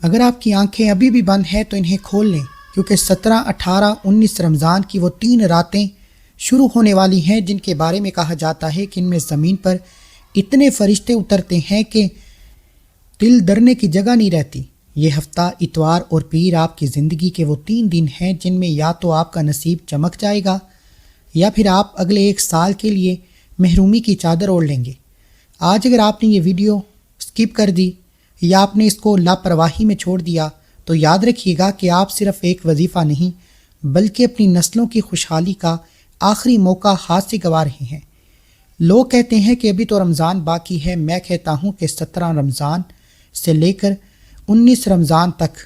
اگر آپ کی آنکھیں ابھی بھی بند ہیں تو انہیں کھول لیں، کیونکہ 17، 18، 19 رمضان کی وہ 3 راتیں شروع ہونے والی ہیں جن کے بارے میں کہا جاتا ہے کہ ان میں زمین پر اتنے فرشتے اترتے ہیں کہ دل ڈرنے کی جگہ نہیں رہتی۔ یہ ہفتہ اتوار اور پیر آپ کی زندگی کے وہ 3 دن ہیں جن میں یا تو آپ کا نصیب چمک جائے گا یا پھر آپ اگلے 1 سال کے لیے محرومی کی چادر اوڑھ لیں گے۔ آج اگر آپ نے یہ ویڈیو سکپ کر دی یا آپ نے اس کو لاپرواہی میں چھوڑ دیا تو یاد رکھیے گا کہ آپ صرف ایک وظیفہ نہیں بلکہ اپنی نسلوں کی خوشحالی کا آخری موقع ہاتھ سے گنوا رہے ہیں۔ لوگ کہتے ہیں کہ ابھی تو رمضان باقی ہے، میں کہتا ہوں کہ 17 رمضان سے لے کر 19 رمضان تک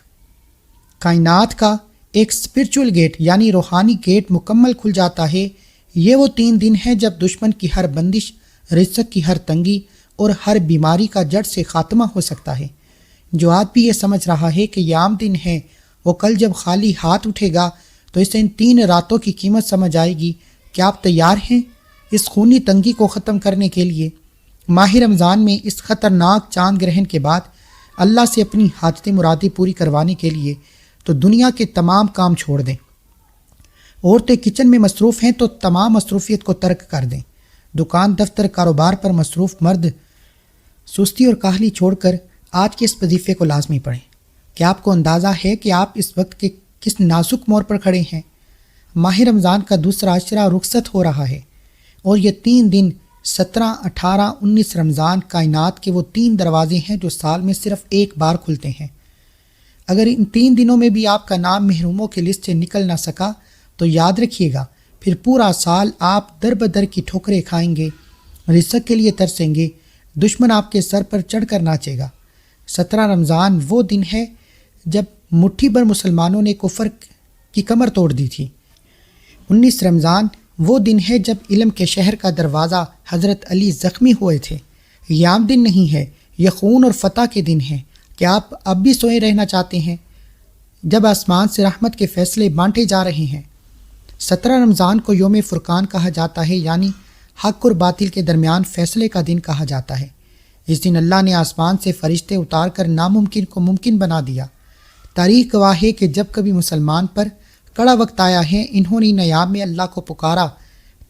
کائنات کا ایک اسپرچول گیٹ یعنی روحانی گیٹ مکمل کھل جاتا ہے۔ یہ وہ 3 دن ہیں جب دشمن کی ہر بندش، رزق کی ہر تنگی اور ہر بیماری کا جڑ سے خاتمہ ہو سکتا ہے۔ جو آج بھی یہ سمجھ رہا ہے کہ یہ عام دن ہے، وہ کل جب خالی ہاتھ اٹھے گا تو اسے ان 3 راتوں کی قیمت سمجھ آئے گی۔ کیا آپ تیار ہیں اس خونی تنگی کو ختم کرنے کے لیے؟ ماہ رمضان میں اس خطرناک چاند گرہن کے بعد اللہ سے اپنی حاجت مرادی پوری کروانے کے لیے تو دنیا کے تمام کام چھوڑ دیں۔ عورتیں کچن میں مصروف ہیں تو تمام مصروفیت کو ترک کر دیں۔ دکان، دفتر، کاروبار پر مصروف مرد سستی اور کاہلی چھوڑ کر آج کے اس وظیفے کو لازمی پڑھیں۔ کیا آپ کو اندازہ ہے کہ آپ اس وقت کے کس نازک موڑ پر کھڑے ہیں؟ ماہ رمضان کا دوسرا عشرہ رخصت ہو رہا ہے اور یہ 3 دن 17، 18، 19 رمضان کائنات کے وہ 3 دروازے ہیں جو سال میں صرف ایک بار کھلتے ہیں۔ اگر ان 3 دنوں میں بھی آپ کا نام محروموں کی لسٹ سے نکل نہ سکا تو یاد رکھیے گا پھر پورا سال آپ در بدر کی ٹھوکریں کھائیں گے، رزق کے لیے ترسیں گے، دشمن آپ کے سر پر چڑھ کر ناچے گا۔ 17 رمضان وہ دن ہے جب مٹھی بھر مسلمانوں نے کفر کی کمر توڑ دی تھی۔ 19 رمضان وہ دن ہے جب علم کے شہر کا دروازہ حضرت علی زخمی ہوئے تھے۔ یہ عام دن نہیں ہے، یہ خون اور فتح کے دن ہے۔ کیا آپ اب بھی سوئے رہنا چاہتے ہیں جب آسمان سے رحمت کے فیصلے بانٹے جا رہے ہیں؟ 17 رمضان کو یوم فرقان کہا جاتا ہے، یعنی حق اور باطل کے درمیان فیصلے کا دن کہا جاتا ہے۔ اس دن اللہ نے آسمان سے فرشتے اتار کر ناممکن کو ممکن بنا دیا۔ تاریخ گواہ ہے کہ جب کبھی مسلمان پر کڑا وقت آیا ہے، انہوں نے نیام میں اللہ کو پکارا،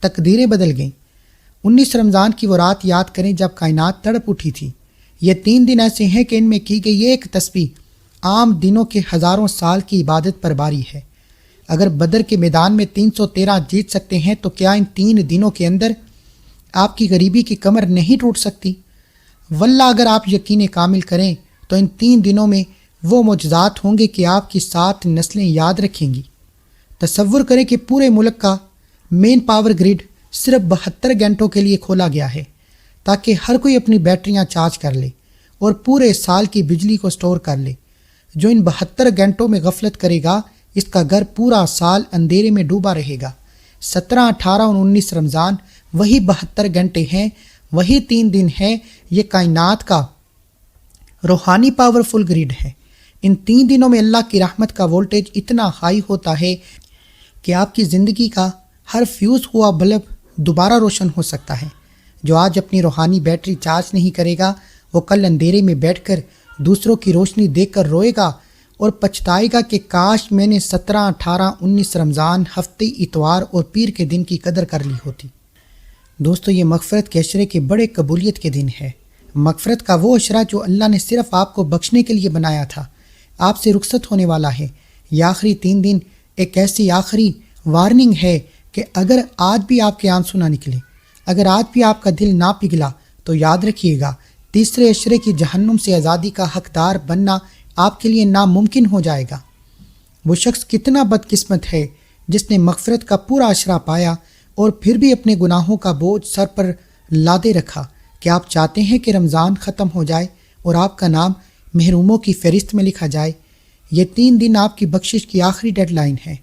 تقدیریں بدل گئیں۔ 19 رمضان کی وہ رات یاد کریں جب کائنات تڑپ اٹھی تھی۔ یہ 3 دن ایسے ہیں کہ ان میں کی گئی ایک تسبیح عام دنوں کے ہزاروں سال کی عبادت پر باری ہے۔ اگر بدر کے میدان میں 313 جیت سکتے ہیں تو کیا ان 3 دنوں کے اندر آپ کی غریبی کی کمر نہیں ٹوٹ سکتی؟ واللہ اگر آپ یقین کامل کریں تو ان 3 دنوں میں وہ معجزات ہوں گے کہ آپ کی 7 نسلیں یاد رکھیں گی۔ تصور کریں کہ پورے ملک کا مین پاور گریڈ صرف 72 گھنٹوں کے لیے کھولا گیا ہے تاکہ ہر کوئی اپنی بیٹریاں چارج کر لے اور پورے سال کی بجلی کو سٹور کر لے۔ جو ان 72 گھنٹوں میں غفلت کرے گا اس کا گھر پورا سال اندھیرے میں ڈوبا رہے گا۔ 17، 18 اور 19 رمضان وہی 72 گھنٹے ہیں، وہی 3 دن ہیں۔ یہ کائنات کا روحانی پاورفل گریڈ ہے۔ ان 3 دنوں میں اللہ کی رحمت کا وولٹیج اتنا ہائی ہوتا ہے کہ آپ کی زندگی کا ہر فیوز ہوا بلب دوبارہ روشن ہو سکتا ہے۔ جو آج اپنی روحانی بیٹری چارج نہیں کرے گا وہ کل اندھیرے میں بیٹھ کر دوسروں کی روشنی دیکھ کر روئے گا اور پچھتائے گا کہ کاش میں نے 17، 18، 19 رمضان ہفتے، اتوار اور پیر کے دن کی قدر کر لی ہوتی۔ دوستو، یہ مغفرت کے عشرے کے بڑے قبولیت کے دن ہے۔ مغفرت کا وہ عشرہ جو اللہ نے صرف آپ کو بخشنے کے لیے بنایا تھا، آپ سے رخصت ہونے والا ہے۔ یہ آخری 3 دن ایک ایسی آخری وارننگ ہے کہ اگر آج بھی آپ کے آنسو نہ نکلے، اگر آج بھی آپ کا دل نہ پگھلا تو یاد رکھیے گا تیسرے عشرے کی جہنم سے آزادی کا حقدار بننا آپ کے لیے ناممکن ہو جائے گا۔ وہ شخص کتنا بدقسمت ہے جس نے مغفرت کا پورا عشرہ پایا اور پھر بھی اپنے گناہوں کا بوجھ سر پر لادے رکھا۔ کیا آپ چاہتے ہیں کہ رمضان ختم ہو جائے اور آپ کا نام محروموں کی فہرست میں لکھا جائے؟ یہ 3 دن آپ کی بخشش کی آخری ڈیڈ لائن ہے۔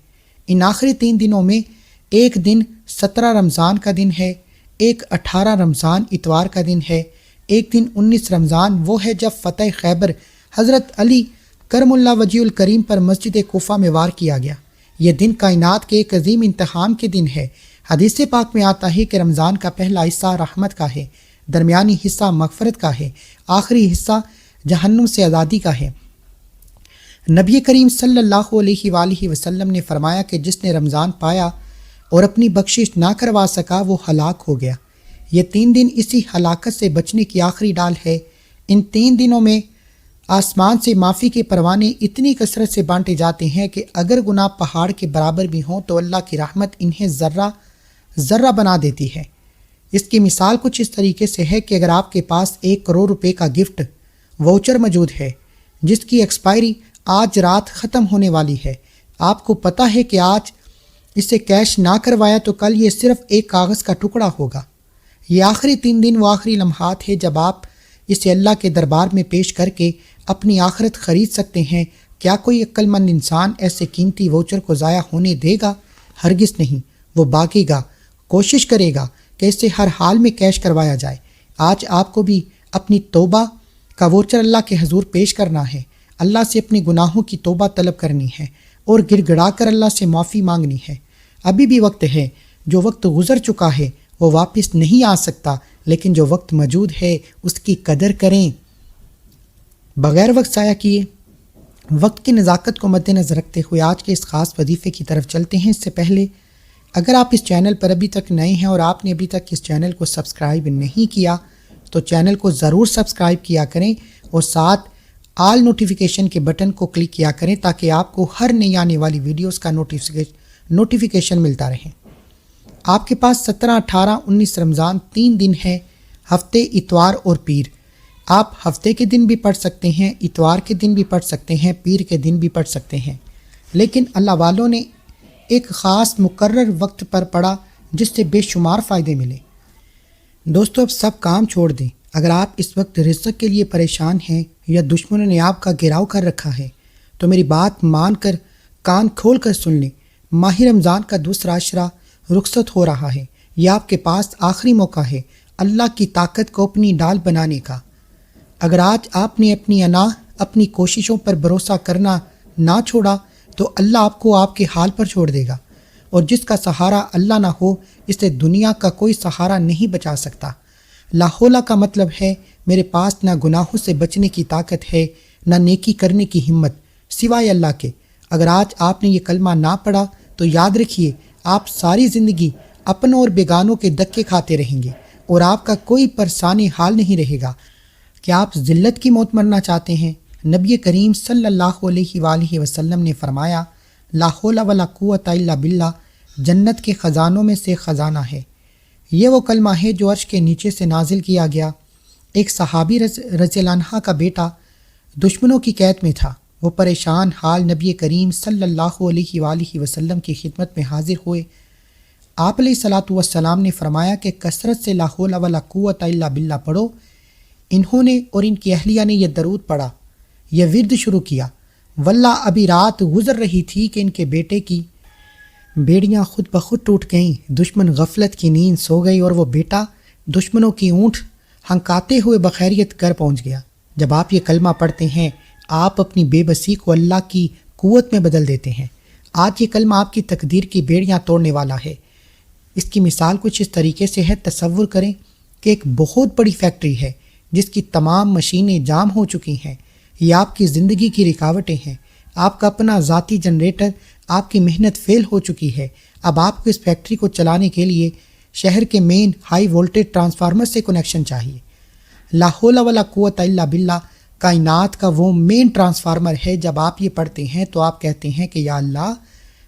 ان آخری 3 دنوں میں ایک دن 17 رمضان کا دن ہے، ایک 18 رمضان اتوار کا دن ہے، ایک دن 19 رمضان وہ ہے جب فتح خیبر حضرت علی کرم اللہ وجہ الکریم پر مسجد کوفہ میں وار کیا گیا۔ یہ دن کائنات کے ایک عظیم امتحان کے دن ہے۔ حدیث پاک میں آتا ہے کہ رمضان کا پہلا حصہ رحمت کا ہے، درمیانی حصہ مغفرت کا ہے، آخری حصہ جہنم سے آزادی کا ہے۔ نبی کریم صلی اللہ علیہ وآلہ وسلم نے فرمایا کہ جس نے رمضان پایا اور اپنی بخشش نہ کروا سکا وہ ہلاک ہو گیا۔ یہ 3 دن اسی ہلاکت سے بچنے کی آخری ڈال ہے۔ ان 3 دنوں میں آسمان سے معافی کے پروانے اتنی کثرت سے بانٹے جاتے ہیں کہ اگر گناہ پہاڑ کے برابر بھی ہوں تو اللہ کی رحمت انہیں ذرہ ذرہ بنا دیتی ہے۔ اس کی مثال کچھ اس طریقے سے ہے کہ اگر آپ کے پاس 1 کروڑ روپے کا گفٹ واؤچر موجود ہے جس کی ایکسپائری آج رات ختم ہونے والی ہے، آپ کو پتہ ہے کہ آج اسے کیش نہ کروایا تو کل یہ صرف ایک کاغذ کا ٹکڑا ہوگا۔ یہ آخری 3 دن وہ آخری لمحات ہے جب آپ اسے اللہ کے دربار میں پیش کر کے اپنی آخرت خرید سکتے ہیں۔ کیا کوئی عقل مند انسان ایسے قیمتی واؤچر کو ضائع ہونے دے گا؟ ہرگز نہیں۔ وہ بھاگے گا، کوشش کرے گا کہ اسے ہر حال میں کیش کروایا جائے۔ آج آپ کو بھی اپنی توبہ کا واؤچر اللہ کے حضور پیش کرنا ہے، اللہ سے اپنے گناہوں کی توبہ طلب کرنی ہے اور گڑ گڑا کر اللہ سے معافی مانگنی ہے۔ ابھی بھی وقت ہے، جو وقت گزر چکا ہے وہ واپس نہیں آ سکتا، لیکن جو وقت موجود ہے اس کی قدر کریں۔ بغیر وقت ضائع کیے وقت کی نزاکت کو مد نظر رکھتے ہوئے آج کے اس خاص وظیفے کی طرف چلتے ہیں۔ اس سے پہلے اگر آپ اس چینل پر ابھی تک نئے ہیں اور آپ نے ابھی تک اس چینل کو سبسکرائب نہیں کیا تو چینل کو ضرور سبسکرائب کیا کریں اور ساتھ آل نوٹیفیکیشن کے بٹن کو کلک کیا کریں تاکہ آپ کو ہر نئی آنے والی ویڈیوز کا نوٹیفیکیشن ملتا رہے۔ آپ کے پاس 17، 18، 19 رمضان 3 دن ہے، ہفتے، اتوار اور پیر۔ آپ ہفتے کے دن بھی پڑھ سکتے ہیں، اتوار کے دن بھی پڑھ سکتے ہیں، پیر کے دن بھی پڑھ سکتے ہیں، لیکن اللہ والوں نے ایک خاص مقرر وقت پر پڑھا جس سے بے شمار فائدے ملے۔ دوستو اب سب کام چھوڑ دیں۔ اگر آپ اس وقت رزق کے لیے پریشان ہیں یا دشمنوں نے آپ کا گھیراؤ کر رکھا ہے تو میری بات مان کر کان کھول کر سن لیں۔ ماہ رمضان کا دوسرا عشرہ رخصت ہو رہا ہے۔ یہ آپ کے پاس آخری موقع ہے اللہ کی طاقت کو اپنی ڈال بنانے کا۔ اگر آج آپ نے اپنی انا اپنی کوششوں پر بھروسہ کرنا نہ چھوڑا تو اللہ آپ کو آپ کے حال پر چھوڑ دے گا، اور جس کا سہارا اللہ نہ ہو اسے دنیا کا کوئی سہارا نہیں بچا سکتا۔ لا حول کا مطلب ہے میرے پاس نہ گناہوں سے بچنے کی طاقت ہے نہ نیکی کرنے کی ہمت سوائے اللہ کے۔ اگر آج آپ نے یہ کلمہ نہ پڑھا تو یاد رکھیے آپ ساری زندگی اپنوں اور بیگانوں کے دھکے کھاتے رہیں گے اور آپ کا کوئی پرسان حال نہیں رہے گا۔ کیا آپ ذلت کی موت مرنا چاہتے ہیں؟ نبی کریم صلی اللہ علیہ وآلہ وسلم نے فرمایا، لا حول ولا قوت الا باللہ جنت کے خزانوں میں سے خزانہ ہے۔ یہ وہ کلمہ ہے جو عرش کے نیچے سے نازل کیا گیا۔ ایک صحابی رضی اللہ عنہ کا بیٹا دشمنوں کی قید میں تھا۔ وہ پریشان حال نبی کریم صلی اللہ علیہ وآلہ وسلم کی خدمت میں حاضر ہوئے۔ آپ علیہ الصلاۃ والسلام نے فرمایا کہ کثرت سے لا حول ولا قوت الا باللہ پڑھو۔ انہوں نے اور ان کی اہلیہ نے یہ درود پڑھا، یہ ورد شروع کیا۔ واللہ ابھی رات گزر رہی تھی کہ ان کے بیٹے کی بیڑیاں خود بخود ٹوٹ گئیں، دشمن غفلت کی نیند سو گئی اور وہ بیٹا دشمنوں کی اونٹ ہنکاتے ہوئے بخیریت گھر پہنچ گیا۔ جب آپ یہ کلمہ پڑھتے ہیں آپ اپنی بے بسی کو اللہ کی قوت میں بدل دیتے ہیں۔ آج یہ کلمہ آپ کی تقدیر کی بیڑیاں توڑنے والا ہے۔ اس کی مثال کچھ اس طریقے سے ہے، تصور کریں کہ ایک بہت بڑی فیکٹری ہے جس کی تمام مشینیں جام ہو چکی ہیں۔ یہ آپ کی زندگی کی رکاوٹیں ہیں۔ آپ کا اپنا ذاتی جنریٹر، آپ کی محنت فیل ہو چکی ہے۔ اب آپ کو اس فیکٹری کو چلانے کے لیے شہر کے مین ہائی وولٹیج ٹرانسفارمر سے کنیکشن چاہیے۔ لا حول ولا قوت الا باللہ کائنات کا وہ مین ٹرانسفارمر ہے۔ جب آپ یہ پڑھتے ہیں تو آپ کہتے ہیں کہ یا اللہ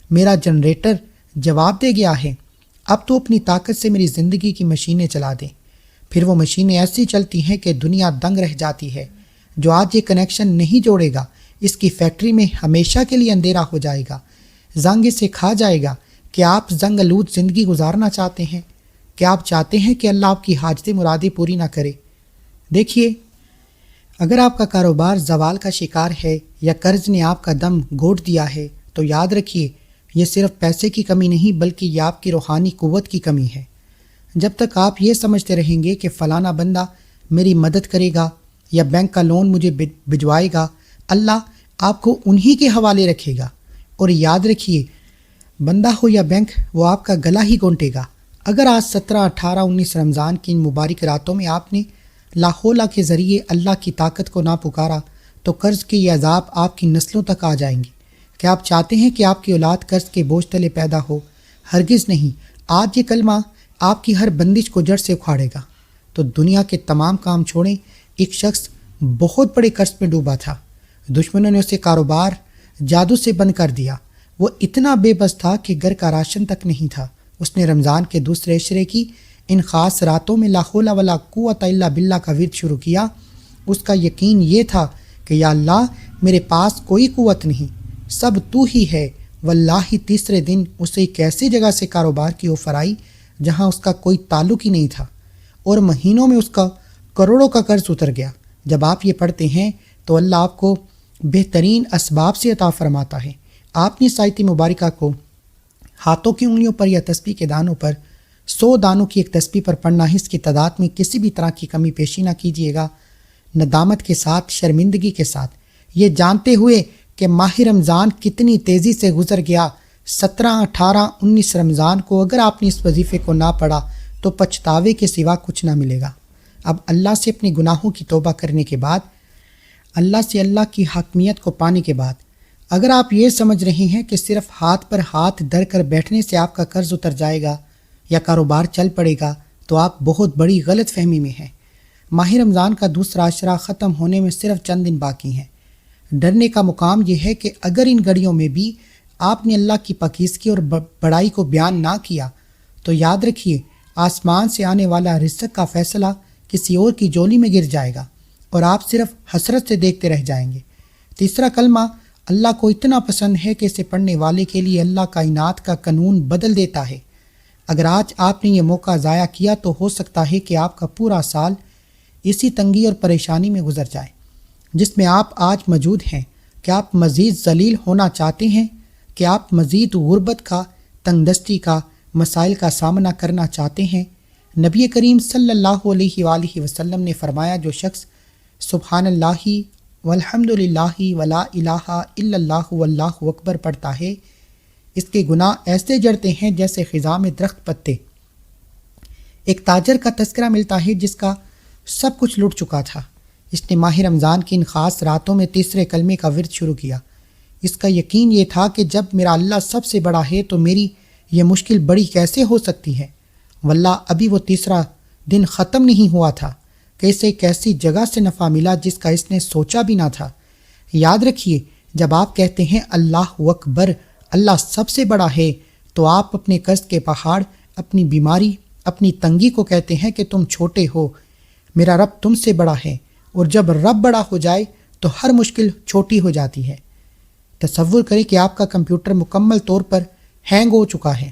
میرا جنریٹر جواب دے گیا ہے، اب تو اپنی طاقت سے میری زندگی کی مشینیں چلا دیں۔ پھر وہ مشینیں ایسی چلتی ہیں کہ دنیا دنگ رہ جاتی ہے۔ جو آج یہ کنیکشن نہیں جوڑے گا اس کی فیکٹری میں ہمیشہ کے لیے اندھیرا ہو جائے گا، زنگ اسے کھا جائے گا۔ کہ آپ زنگ آلود زندگی گزارنا چاہتے ہیں؟ کیا آپ چاہتے ہیں کہ اللہ آپ کی حاجت مرادیں پوری نہ کرے؟ دیکھیے، اگر آپ کا کاروبار زوال کا شکار ہے یا قرض نے آپ کا دم گھونٹ دیا ہے تو یاد رکھیے یہ صرف پیسے کی کمی نہیں بلکہ یہ آپ کی روحانی قوت کی کمی ہے۔ جب تک آپ یہ سمجھتے رہیں گے کہ فلانا بندہ میری مدد کرے گا یا بینک کا لون مجھے بھجوائے گا، اللہ آپ کو انہی کے حوالے رکھے گا۔ اور یاد رکھیے بندہ ہو یا بینک، وہ آپ کا گلا ہی گھونٹے گا۔ اگر آج 17، 18، 19 رمضان کی ان مبارک راتوں میں آپ نے لا حول کے ذریعے اللہ کی طاقت کو نہ پکارا تو قرض کے یہ عذاب آپ کی نسلوں تک آ جائیں گے۔ کیا آپ چاہتے ہیں کہ آپ کی اولاد قرض کے بوجھ تلے پیدا ہو؟ ہرگز نہیں۔ آج یہ کلمہ آپ کی ہر بندش کو جڑ سے اکھاڑے گا۔ تو دنیا کے تمام کام چھوڑیں۔ ایک شخص بہت بڑے قرض میں ڈوبا تھا۔ دشمنوں نے اسے کاروبار جادو سے بند کر دیا۔ وہ اتنا بے بس تھا کہ گھر کا راشن تک نہیں تھا۔ اس نے رمضان کے دوسرے عشرے کی ان خاص راتوں میں لا حول ولا قوت الا باللہ کا ورد شروع کیا۔ اس کا یقین یہ تھا کہ یا اللہ میرے پاس کوئی قوت نہیں، سب تو ہی ہے۔ واللہ تیسرے دن اسے ایک ایسی جگہ سے کاروبار کی آفر آئی جہاں اس کا کوئی تعلق ہی نہیں تھا، اور مہینوں میں اس کا کروڑوں کا قرض اتر گیا۔ جب آپ یہ پڑھتے ہیں تو اللہ آپ کو بہترین اسباب سے عطا فرماتا ہے۔ آپ نے اس آیت مبارکہ کو ہاتھوں کی انگلیوں پر یا تسبیح کے دانوں پر 100 دانوں کی ایک تسبیح پر پڑھنا ہے۔ اس کی تعداد میں کسی بھی طرح کی کمی پیشی نہ کیجیے گا، ندامت کے ساتھ، شرمندگی کے ساتھ، یہ جانتے ہوئے کہ ماہ رمضان کتنی تیزی سے گزر گیا۔ 17، 18، 19 رمضان کو اگر آپ نے اس وظیفے کو نہ پڑھا تو پچھتاوے کے سوا کچھ نہ ملے گا۔ اب اللہ سے اپنے گناہوں کی توبہ کرنے کے بعد، اللہ سے اللہ کی حاکمیت کو پانے کے بعد، اگر آپ یہ سمجھ رہے ہیں کہ صرف ہاتھ پر ہاتھ دھر کر بیٹھنے سے آپ کا قرض اتر جائے گا یا کاروبار چل پڑے گا تو آپ بہت بڑی غلط فہمی میں ہیں۔ ماہ رمضان کا دوسرا عشرہ ختم ہونے میں صرف چند دن باقی ہیں۔ ڈرنے کا مقام یہ ہے کہ اگر ان گھڑیوں میں بھی آپ نے اللہ کی پاکیزگی اور بڑائی کو بیان نہ کیا تو یاد رکھیے آسمان سے آنے والا رزق کا فیصلہ کسی اور کی جولی میں گر جائے گا اور آپ صرف حسرت سے دیکھتے رہ جائیں گے۔ تیسرا کلمہ اللہ کو اتنا پسند ہے کہ اسے پڑھنے والے کے لیے اللہ کائنات کا قانون بدل دیتا ہے۔ اگر آج آپ نے یہ موقع ضائع کیا تو ہو سکتا ہے کہ آپ کا پورا سال اسی تنگی اور پریشانی میں گزر جائے جس میں آپ آج موجود ہیں۔ کیا آپ مزید ذلیل ہونا چاہتے ہیں؟ کہ آپ مزید غربت کا، تنگ دستی کا، مسائل کا سامنا کرنا چاہتے ہیں؟ نبی کریم صلی اللہ علیہ وآلہ وسلم نے فرمایا، جو شخص سبحان اللہ والحمد للہ ولا الہ الا اللہ واللہ اکبر پڑھتا ہے، اس کے گناہ ایسے جڑتے ہیں جیسے خزاں میں درخت پتے۔ ایک تاجر کا تذکرہ ملتا ہے جس کا سب کچھ لٹ چکا تھا۔ اس نے ماہ رمضان کی ان خاص راتوں میں تیسرے کلمے کا ورد شروع کیا۔ اس کا یقین یہ تھا کہ جب میرا اللہ سب سے بڑا ہے تو میری یہ مشکل بڑی کیسے ہو سکتی ہے۔ واللہ ابھی وہ تیسرا دن ختم نہیں ہوا تھا کہ اسے ایک ایسی جگہ سے نفع ملا جس کا اس نے سوچا بھی نہ تھا۔ یاد رکھیے، جب آپ کہتے ہیں اللہ اکبر، اللہ سب سے بڑا ہے، تو آپ اپنے قرض کے پہاڑ، اپنی بیماری، اپنی تنگی کو کہتے ہیں کہ تم چھوٹے ہو، میرا رب تم سے بڑا ہے۔ اور جب رب بڑا ہو جائے تو ہر مشکل چھوٹی ہو جاتی ہے۔ تصور کریں کہ آپ کا کمپیوٹر مکمل طور پر ہینگ ہو چکا ہے،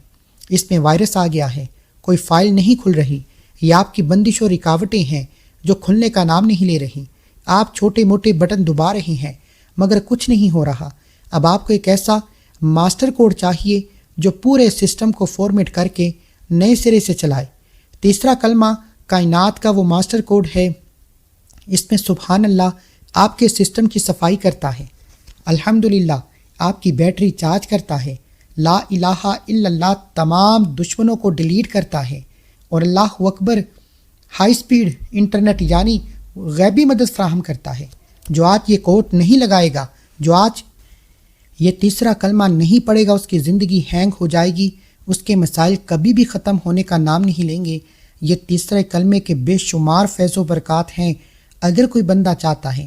اس میں وائرس آ گیا ہے، کوئی فائل نہیں کھل رہی، یہ آپ کی بندش اور رکاوٹیں ہیں جو کھلنے کا نام نہیں لے رہی۔ آپ چھوٹے موٹے بٹن دبا رہے ہیں مگر کچھ نہیں ہو رہا۔ اب آپ کو ایک ایسا ماسٹر کوڈ چاہیے جو پورے سسٹم کو فارمیٹ کر کے نئے سرے سے چلائے۔ تیسرا کلمہ کائنات کا وہ ماسٹر کوڈ ہے، اس میں سبحان اللہ آپ کے سسٹم کی صفائی کرتا ہے، الحمدللہ آپ کی بیٹری چارج کرتا ہے، لا الہ الا اللہ تمام دشمنوں کو ڈیلیٹ کرتا ہے، اور اللہ اکبر ہائی سپیڈ انٹرنیٹ یعنی غیبی مدد فراہم کرتا ہے۔ جو آج یہ کوٹ نہیں لگائے گا، جو آج یہ تیسرا کلمہ نہیں پڑے گا، اس کی زندگی ہینگ ہو جائے گی، اس کے مسائل کبھی بھی ختم ہونے کا نام نہیں لیں گے۔ یہ تیسرے کلمے کے بے شمار فیض و برکات ہیں۔ اگر کوئی بندہ چاہتا ہے،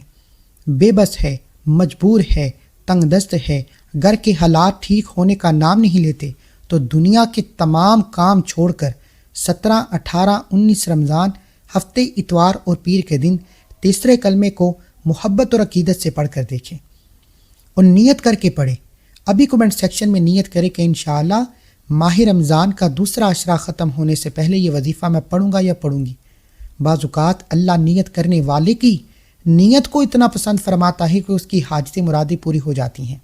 بے بس ہے، مجبور ہے، تنگ دست ہے، گھر کے حالات ٹھیک ہونے کا نام نہیں لیتے، تو دنیا کے تمام کام چھوڑ کر 17، 18، 19 رمضان ہفتے اتوار اور پیر کے دن تیسرے کلمے کو محبت اور عقیدت سے پڑھ کر دیکھیں اور نیت کر کے پڑھیں۔ ابھی کمنٹ سیکشن میں نیت کریں کہ انشاءاللہ ماہ رمضان کا دوسرا عشرہ ختم ہونے سے پہلے یہ وظیفہ میں پڑھوں گا یا پڑھوں گی۔ بعض اوقات اللہ نیت کرنے والے کی نیت کو اتنا پسند فرماتا ہے کہ اس کی حاجتیں مرادیں پوری ہو جاتی ہیں۔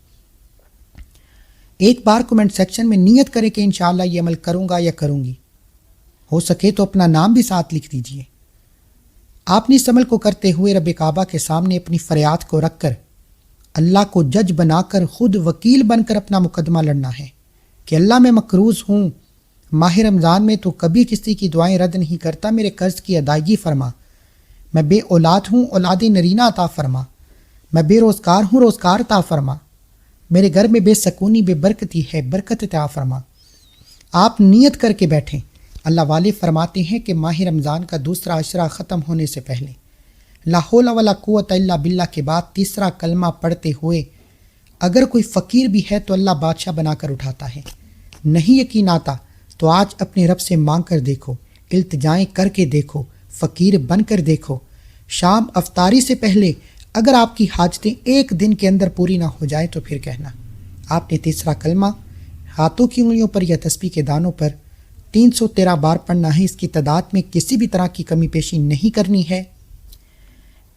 ایک بار کمنٹ سیکشن میں نیت کریں کہ انشاءاللہ یہ عمل کروں گا یا کروں گی، ہو سکے تو اپنا نام بھی ساتھ لکھ دیجئے۔ آپ نے اس عمل کو کرتے ہوئے رب کعبہ کے سامنے اپنی فریاد کو رکھ کر اللہ کو جج بنا کر خود وکیل بن کر اپنا مقدمہ لڑنا ہے کہ اللہ میں مقروض ہوں، ماہ رمضان میں تو کبھی کسی کی دعائیں رد نہیں کرتا، میرے قرض کی ادائیگی فرما، میں بے اولاد ہوں، اولاد نرینہ عطا فرما، میں بے روزگار ہوں، روزگار عطا فرما، میرے گھر میں بے سکونی بے برکتی ہے، برکت عطا فرما۔ آپ نیت کر کے بیٹھیں۔ اللہ والے فرماتے ہیں کہ ماہ رمضان کا دوسرا عشرہ ختم ہونے سے پہلے لا حول ولا قوت الا باللہ کے بعد تیسرا کلمہ پڑھتے ہوئے اگر کوئی فقیر بھی ہے تو اللہ بادشاہ بنا کر اٹھاتا ہے۔ نہیں یقین آتا تو آج اپنے رب سے مانگ کر دیکھو، التجائیں کر کے دیکھو، فقیر بن کر دیکھو۔ شام افطاری سے پہلے اگر آپ کی حاجتیں ایک دن کے اندر پوری نہ ہو جائے تو پھر کہنا۔ آپ نے تیسرا کلمہ ہاتھوں کی انگلیوں پر یا تسبیح کے دانوں پر 313 بار پڑھنا ہے۔ اس کی تعداد میں کسی بھی طرح کی کمی پیشی نہیں کرنی ہے۔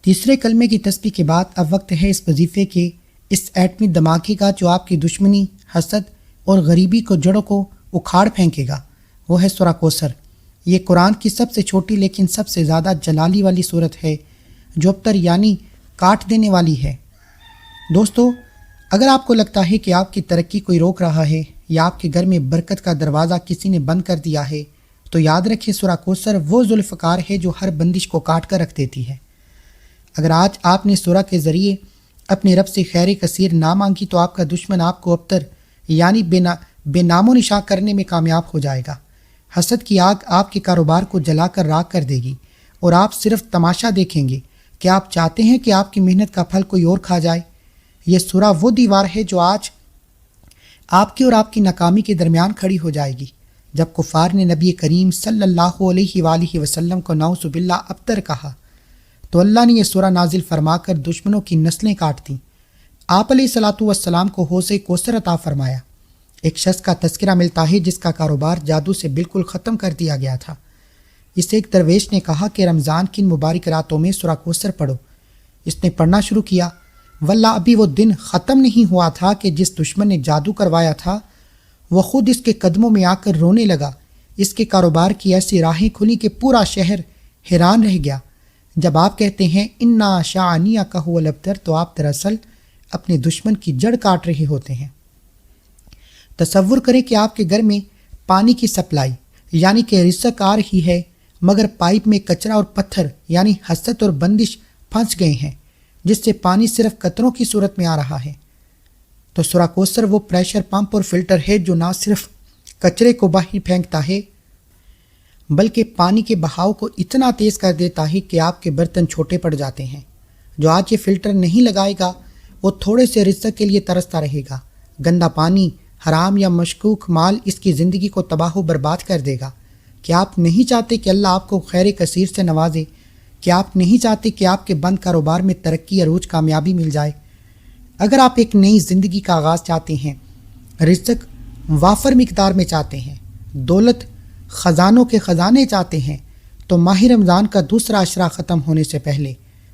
تیسرے کلمے کی تسبیح کے بعد اب وقت ہے اس وظیفے کے، اس ایٹمی دھماکے کا جو آپ کی دشمنی، حسد اور غریبی کو جڑوں کو اکھاڑ پھینکے گا۔ وہ ہے سورہ کوثر۔ یہ قرآن کی سب سے چھوٹی لیکن سب سے زیادہ جلالی والی صورت ہے، جو ابتر یعنی کاٹ دینے والی ہے۔ دوستو، اگر آپ کو لگتا ہے کہ آپ کی ترقی کوئی روک رہا ہے یا آپ کے گھر میں برکت کا دروازہ کسی نے بند کر دیا ہے تو یاد رکھیں سورہ کوثر وہ ذوالفقار ہے جو ہر بندش کو کاٹ کر رکھ دیتی ہے۔ اگر آج آپ نے سورہ کے ذریعے اپنے رب سے خیر کثیر نہ مانگی تو آپ کا دشمن آپ کو ابتر یعنی بے نام و نشان کرنے میں کامیاب ہو جائے گا۔ حسد کی آگ آپ کے کاروبار کو جلا کر راکھ کر دے گی اور آپ صرف تماشا دیکھیں گے۔ کیا آپ چاہتے ہیں کہ آپ کی محنت کا پھل کوئی اور کھا جائے؟ یہ سورہ وہ دیوار ہے جو آج آپ کی اور آپ کی ناکامی کے درمیان کھڑی ہو جائے گی۔ جب کفار نے نبی کریم صلی اللہ علیہ وآلہ وسلم کو نعوذ باللہ ابتر کہا تو اللہ نے یہ سورہ نازل فرما کر دشمنوں کی نسلیں کاٹ دیں۔ آپ علیہ الصلوۃ والسلام کو حوض کوثر عطا فرمایا۔ ایک شخص کا تذکرہ ملتا ہے جس کا کاروبار جادو سے بالکل ختم کر دیا گیا تھا۔ اسے ایک درویش نے کہا کہ رمضان کی ان مبارک راتوں میں سورہ کوثر پڑھو۔ اس نے پڑھنا شروع کیا۔ واللہ ابھی وہ دن ختم نہیں ہوا تھا کہ جس دشمن نے جادو کروایا تھا وہ خود اس کے قدموں میں آ کر رونے لگا۔ اس کے کاروبار کی ایسی راہیں کھلی کہ پورا شہر حیران رہ گیا۔ جب آپ کہتے ہیں انا شانیک هو الابتر تو آپ دراصل اپنے دشمن کی جڑ کاٹ رہے ہوتے ہیں۔ تصور کریں کہ آپ کے گھر میں پانی کی سپلائی یعنی کہ رزق آ رہی ہے مگر پائپ میں کچرا اور پتھر یعنی حسد اور بندش پھنس گئے ہیں جس سے پانی صرف قطروں کی صورت میں آ رہا ہے۔ تو سورہ کوثر وہ پریشر پمپ اور فلٹر ہے جو نہ صرف کچرے کو باہر پھینکتا ہے بلکہ پانی کے بہاؤ کو اتنا تیز کر دیتا ہے کہ آپ کے برتن چھوٹے پڑ جاتے ہیں۔ جو آج یہ فلٹر نہیں لگائے گا وہ تھوڑے سے رزق کے لیے ترستا رہے گا۔ گندا پانی، حرام یا مشکوک مال اس کی زندگی کو تباہ و برباد کر دے گا۔ کیا آپ نہیں چاہتے کہ اللہ آپ کو خیر کثیر سے نوازے؟ کیا آپ نہیں چاہتے کہ آپ کے بند کاروبار میں ترقی عروج کامیابی مل جائے؟ اگر آپ ایک نئی زندگی کا آغاز چاہتے ہیں، رزق وافر مقدار میں چاہتے ہیں، دولت خزانوں کے خزانے چاہتے ہیں تو ماہ رمضان کا دوسرا عشرہ ختم ہونے سے پہلے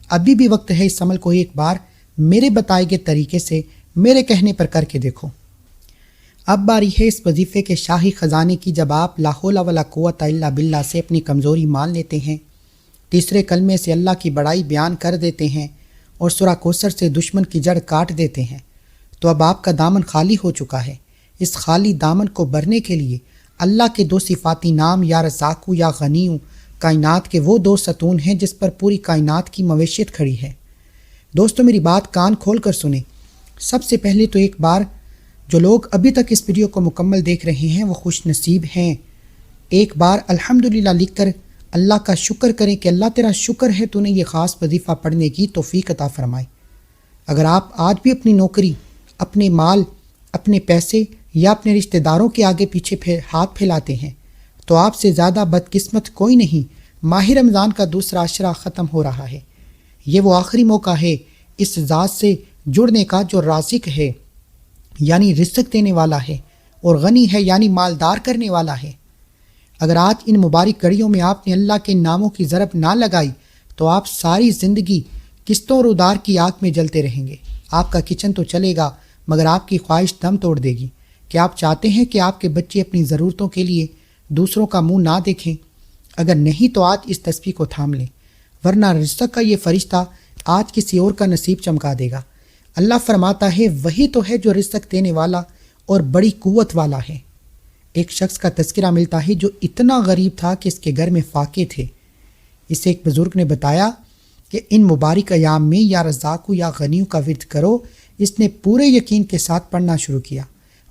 ابھی بھی وقت ہے اس عمل کو ایک بار میرے بتائے گئے طریقے سے میرے کہنے پر کر کے دیکھو۔ اب باری ہے اس وظیفے کے شاہی خزانے کی جب آپ لا حول ولا قوت الا باللہ سے اپنی کمزوری مان لیتے ہیں، تیسرے کلمے سے اللہ کی بڑائی بیان کر دیتے ہیں اور سورہ کوثر سے دشمن کی جڑ کاٹ دیتے ہیں، تو اب آپ کا دامن خالی ہو چکا ہے۔ اس خالی دامن کو بھرنے کے لیے اللہ کے دو صفاتی نام یا رزاقو یا غنیو کائنات کے وہ دو ستون ہیں جس پر پوری کائنات کی مویشیت کھڑی ہے۔ دوستو میری بات کان کھول کر سنیں۔ سب سے پہلے تو ایک بار جو لوگ ابھی تک اس ویڈیو کو مکمل دیکھ رہے ہیں وہ خوش نصیب ہیں۔ ایک بار الحمدللہ لکھ کر اللہ کا شکر کریں کہ اللہ تیرا شکر ہے تو نے یہ خاص وظیفہ پڑھنے کی توفیق عطا فرمائے۔ اگر آپ آج بھی اپنی نوکری، اپنے مال، اپنے پیسے یا اپنے رشتہ داروں کے آگے پیچھے ہاتھ پھیلاتے ہیں تو آپ سے زیادہ بدقسمت کوئی نہیں۔ ماہ رمضان کا دوسرا عشرہ ختم ہو رہا ہے۔ یہ وہ آخری موقع ہے اس ذات سے جڑنے کا جو رازق ہے یعنی رزق دینے والا ہے اور غنی ہے یعنی مالدار کرنے والا ہے۔ اگر آج ان مبارک گھڑیوں میں آپ نے اللہ کے ناموں کی ضرب نہ لگائی تو آپ ساری زندگی قسطوں اور ادار کی آگ میں جلتے رہیں گے۔ آپ کا کچن تو چلے گا مگر آپ کی خواہش دم توڑ دے گی۔ کیا آپ چاہتے ہیں کہ آپ کے بچے اپنی ضرورتوں کے لیے دوسروں کا منہ نہ دیکھیں؟ اگر نہیں تو آج اس تسبیح کو تھام لیں، ورنہ رزق کا یہ فرشتہ آج کسی اور کا نصیب چمکا دے گا۔ اللہ فرماتا ہے وہی تو ہے جو رزق دینے والا اور بڑی قوت والا ہے۔ ایک شخص کا تذکرہ ملتا ہے جو اتنا غریب تھا کہ اس کے گھر میں فاقے تھے۔ اسے ایک بزرگ نے بتایا کہ ان مبارک ایام میں یا رزاق یا غنیوں کا ورد کرو۔ اس نے پورے یقین کے ساتھ پڑھنا شروع کیا۔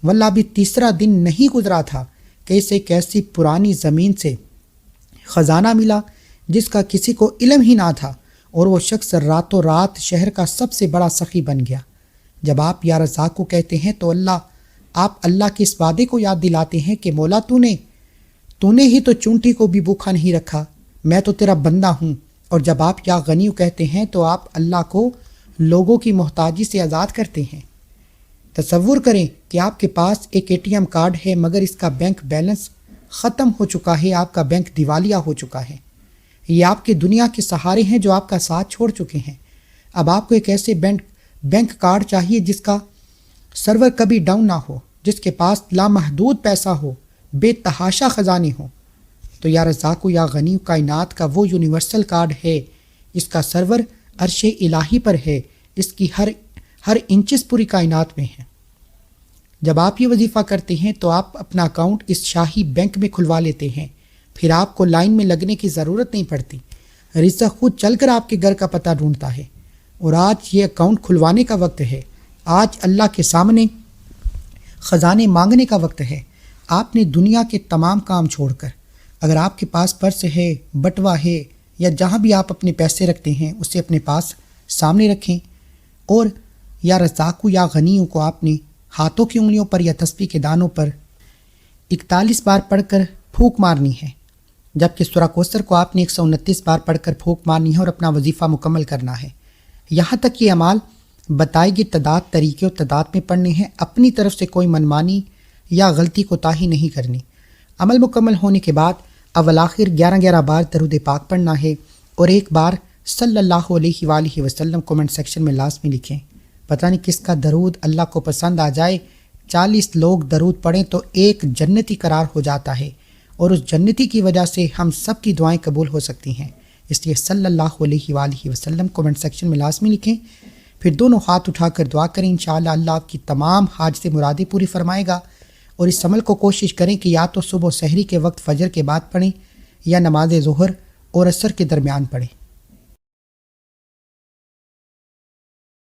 واللہ ابھی تیسرا دن نہیں گزرا تھا کہ اسے ایک ایسی پرانی زمین سے خزانہ ملا جس کا کسی کو علم ہی نہ تھا، اور وہ شخص راتوں رات شہر کا سب سے بڑا سخی بن گیا۔ جب آپ یا رزاق کو کہتے ہیں تو آپ اللہ کے اس وعدے کو یاد دلاتے ہیں کہ مولا تو نے ہی تو چونٹی کو بھی بھوکا نہیں رکھا، میں تو تیرا بندہ ہوں۔ اور جب آپ یا غنیو کہتے ہیں تو آپ اللہ کو لوگوں کی محتاجی سے آزاد کرتے ہیں۔ تصور کریں کہ آپ کے پاس ایک ATM کارڈ ہے مگر اس کا بینک بیلنس ختم ہو چکا ہے، آپ کا بینک دیوالیہ ہو چکا ہے۔ یہ آپ کے دنیا کے سہارے ہیں جو آپ کا ساتھ چھوڑ چکے ہیں۔ اب آپ کو ایک ایسے بینک کارڈ چاہیے جس کا سرور کبھی ڈاؤن نہ ہو، جس کے پاس لامحدود پیسہ ہو، بے تحاشا خزانے ہوں۔ تو یا رزاق یا غنی کائنات کا وہ یونیورسل کارڈ ہے، اس کا سرور عرش الہی پر ہے، اس کی ہر انچز پوری کائنات میں ہے۔ جب آپ یہ وظیفہ کرتے ہیں تو آپ اپنا اکاؤنٹ اس شاہی بینک میں کھلوا لیتے ہیں، پھر آپ کو لائن میں لگنے کی ضرورت نہیں پڑتی، رزق خود چل کر آپ کے گھر کا پتہ ڈھونڈتا ہے۔ اور آج یہ اکاؤنٹ کھلوانے کا وقت ہے، آج اللہ کے سامنے خزانے مانگنے کا وقت ہے۔ آپ نے دنیا کے تمام کام چھوڑ کر، اگر آپ کے پاس پرس ہے، بٹوا ہے، یا جہاں بھی آپ اپنے پیسے رکھتے ہیں اسے اپنے پاس سامنے رکھیں، اور یا رزاق یا غنیوں کو آپ نے ہاتھوں کی انگلیوں پر یا تسبیح کے دانوں پر 41 بار پڑھ کر پھونک مارنی ہے، جبکہ سورہ کوثر کو آپ نے 129 بار پڑھ کر پھونک مارنی ہے اور اپنا وظیفہ مکمل کرنا ہے۔ یہاں تک یہ اعمال بتائے گئے طریقے اور تعداد میں پڑھنے ہیں، اپنی طرف سے کوئی منمانی یا غلطی کوتاہی نہیں کرنی۔ عمل مکمل ہونے کے بعد اول آخر 11 بار درود پاک پڑھنا ہے، اور ایک بار صلی اللہ علیہ وآلہ وسلم کومنٹ سیکشن میں لازمی لکھیں۔ پتہ نہیں کس کا درود اللہ کو پسند آ جائے، 40 لوگ درود پڑھیں تو ایک جنتی قرار ہو جاتا ہے، اور اس جنتی کی وجہ سے ہم سب کی دعائیں قبول ہو سکتی ہیں۔ اس لیے صلی اللہ علیہ وآلہ وسلم کومنٹ سیکشن میں لازمی لکھیں، پھر دونوں ہاتھ اٹھا کر دعا کریں، انشاءاللہ اللہ آپ کی تمام حاجتیں مرادیں پوری فرمائے گا۔ اور اس عمل کو کوشش کریں کہ یا تو صبح و سحری کے وقت فجر کے بعد پڑھیں، یا نماز ظہر اور عصر کے درمیان پڑھیں۔